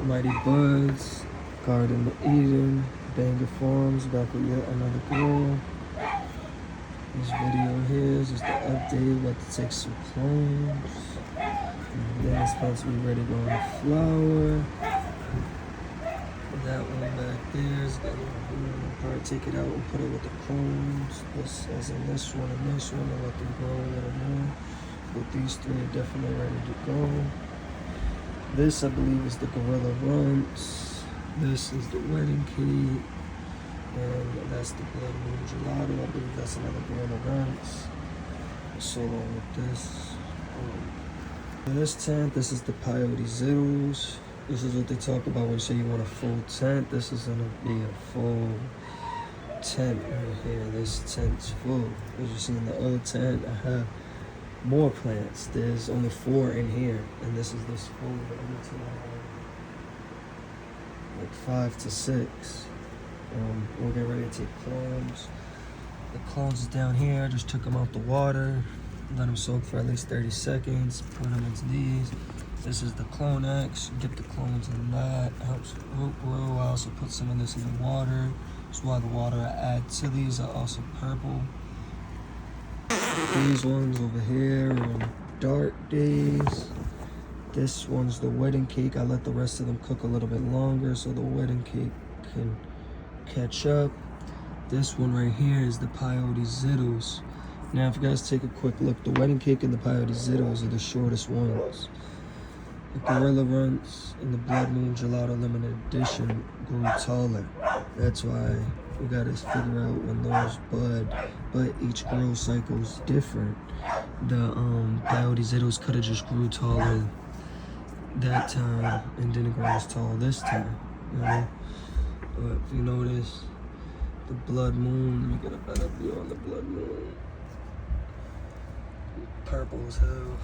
Mighty Buds, Garden of Eden, Banger Farms, back with yet another grow. This video here is just an update, about to take some clones. And then it's supposed to be ready to go in the flower. That one back there is gonna probably take it out and put it with the clones. This as in this one and this one, and let them grow a little more. But these three are definitely ready to go. This I believe is the Gorilla Runts. This is the Wedding Cake. And that's the Blood Moon Gelato. I believe that's another Gorilla Runts. So along with this. In this tent, this is the Peyote Zittles. This is what they talk about when you say you want a full tent. This is gonna be a full tent right here. This tent's full. As you see in the other tent, I have more plants. There's only 4 in here, and this is this full. But I'm gonna tell you, like 5 to 6. We're getting ready to take clones. The clones is down here. I just took them out the water, let them soak for at least 30 seconds. Put them into these. This is the Clone X. Get the clones in that. Helps root grow. I also put some of this in the water. That's why the water I add to these are also purple. These ones over here are Dark Days. This one's the Wedding Cake. I let the rest of them cook a little bit longer so the Wedding Cake can catch up. This one right here is the Peyote Zittles. Now if you guys take a quick look, the Wedding Cake and the Peyote Zittles are the shortest ones. The Gorilla Runts and the Blood Moon Gelato Limited Edition grew taller. That's why we gotta figure out when those bud, but each grow cycle is different. The Peyote Zittles could have just grew taller that time and didn't grow as tall this time. You know? But if you notice, the Blood Moon, let me get a better view on the Blood Moon. Purple as hell.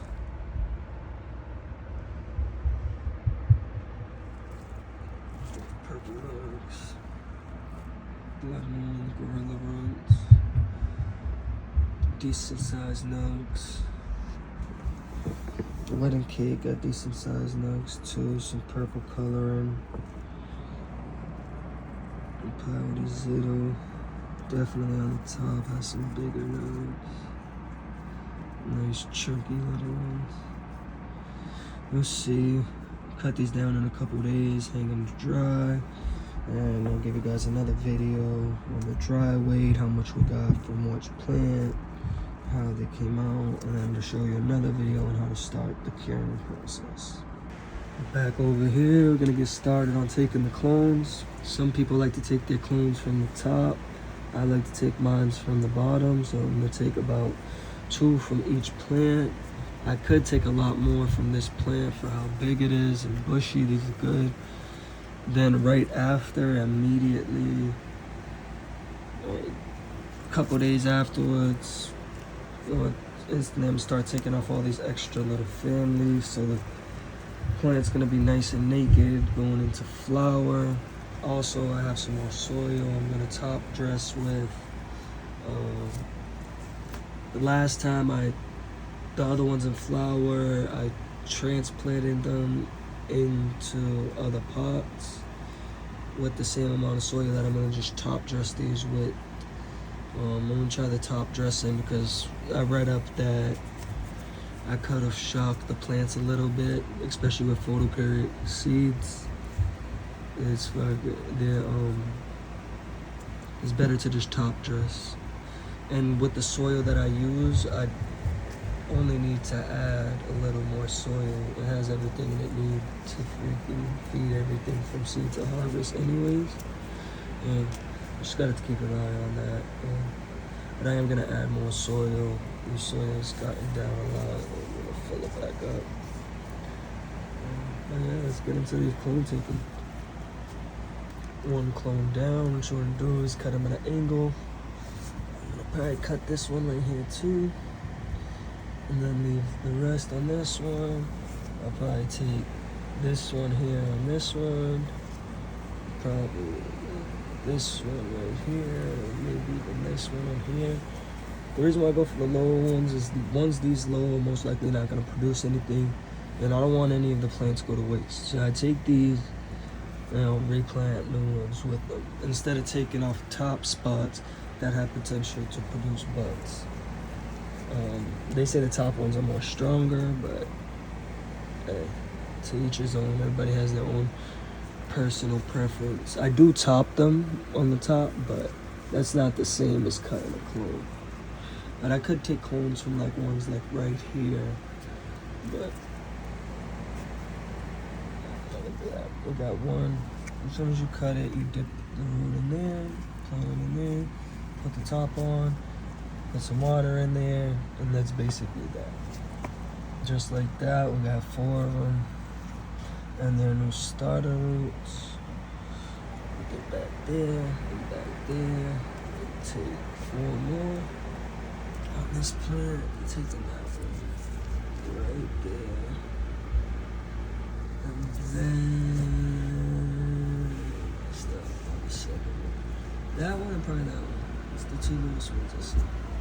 Purple nugs. Blood Moon, Gorilla Runts. Decent sized nugs. The Wedding Cake got decent sized nugs too. Some purple coloring. The Peyote Zittle. Definitely on the top has some bigger nugs. Nice chunky little ones. We'll see. Cut these down in a couple days, hang them dry, and I'll give you guys another video on the dry weight, how much we got from each plant, how they came out, and then to show you another video on how to start the curing process. Back over here, we're gonna get started on taking the clones. Some people like to take their clones from the top. I like to take mine from the bottom, so I'm gonna take about 2 from each plant. I could take a lot more from this plant for how big it is and bushy. These are good. Then right after, immediately, a couple days afterwards, instantly I'm gonna start taking off all these extra little families. So the plant's gonna be nice and naked going into flower. Also, I have some more soil I'm gonna top dress with. The last time the other ones in flower, I transplanted them into other pots with the same amount of soil that I'm gonna just top dress these with. I'm gonna try the top dressing because I read up that I could have shocked the plants a little bit, especially with photoperiod seeds. It's better to just top dress. And with the soil that I use, I only need to add a little more soil. It has everything it needs to freaking feed everything from seed to harvest anyways. And just gotta keep an eye on that. But I am gonna add more soil. The soil has gotten down a lot. I'm gonna fill it back up. But yeah, let's get into these clone taking. One clone down. What you wanna do is cut them at an angle. I'm gonna probably cut this one right here too. And then leave the rest on this one. I'll probably take this one here on this one. Probably this one right here. Maybe even this one on here. The reason why I go for the lower ones is the ones these low are most likely not going to produce anything. And I don't want any of the plants to go to waste. So I take these and I'll replant new ones with them. Instead of taking off top spots that have potential to produce buds. They say the top ones are more stronger, but hey, to each his own. Everybody has their own personal preference. I do top them on the top, but that's not the same as cutting a clone. But I could take clones from like ones like right here, but we got one. As soon as you cut it, you dip the root in there, plant it in there, put the top on, put some water in there, and that's basically that. Just like that, we got 4 of them, and they're new starter roots. Put it back there, and back there. Take 4 more on this plant. Take them out right there, and then that one and probably that one. It's the 2 newest ones I see.